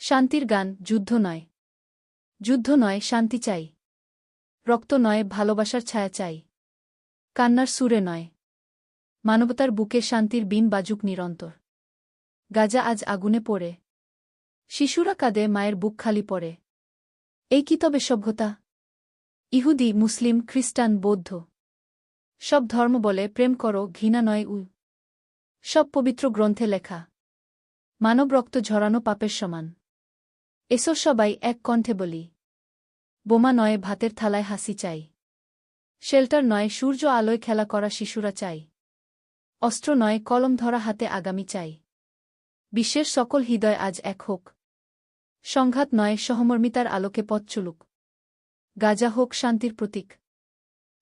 শান্তির গান, যুদ্ধ নয়। যুদ্ধ নয়, শান্তি চাই। রক্ত নয়, ভালোবাসার ছায়া চাই। কান্নার সুরে নয়, মানবতার বুকে শান্তির বিন বাজুক নিরন্তর। গাজা আজ আগুনে পড়ে, শিশুরা কাঁদে, মায়ের বুক খালি পড়ে। এই কি তবে সভ্যতা? ইহুদি, মুসলিম, খ্রিস্টান, বৌদ্ধ সব ধর্ম বলে প্রেম করো, ঘৃণা নয়। সব পবিত্র গ্রন্থে লেখা, মানব রক্ত ঝরানো পাপের সমান। এসো সবাই এক কণ্ঠে বলি, বোমা নয়, ভাতের থালায় হাসি চাই। শেল্টার নয়, সূর্য আলোয় খেলা করা শিশুরা চাই। অস্ত্র নয়, কলম ধরা হাতে আগামী চাই। বিশ্বের সকল হৃদয় আজ এক হোক। সংঘাত নয়, সহমর্মিতার আলোকে পথ চলুক। গাজা হোক শান্তির প্রতীক,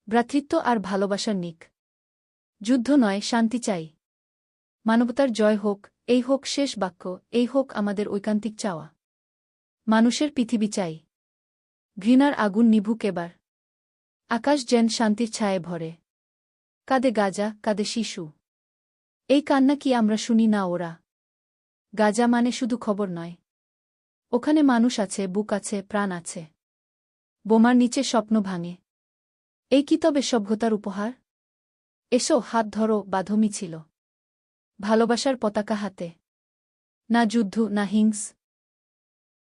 ভ্রাতৃত্ব আর ভালোবাসার নিক। যুদ্ধ নয়, শান্তি চাই। মানবতার জয় হোক, এই হোক শেষ বাক্য, এই হোক আমাদের ঐকান্তিক চাওয়া। মানুষের পৃথিবী চাই, ঘৃণার আগুন নিভুক এবার। আকাশ যেন শান্তির ছায়ে ভরে। কাঁদে গাজা, কাঁদে শিশু। এই কান্না কি আমরা শুনি না? ওরা গাজা মানে শুধু খবর নয়, ওখানে মানুষ আছে, বুক আছে, প্রাণ আছে। বোমার নিচে স্বপ্ন ভাঙে। এই কি তবে সভ্যতার উপহার? এসো হাত ধরো, বাঁধো মিছিল, ভালোবাসার পতাকা হাতে। না যুদ্ধ, না হিংস,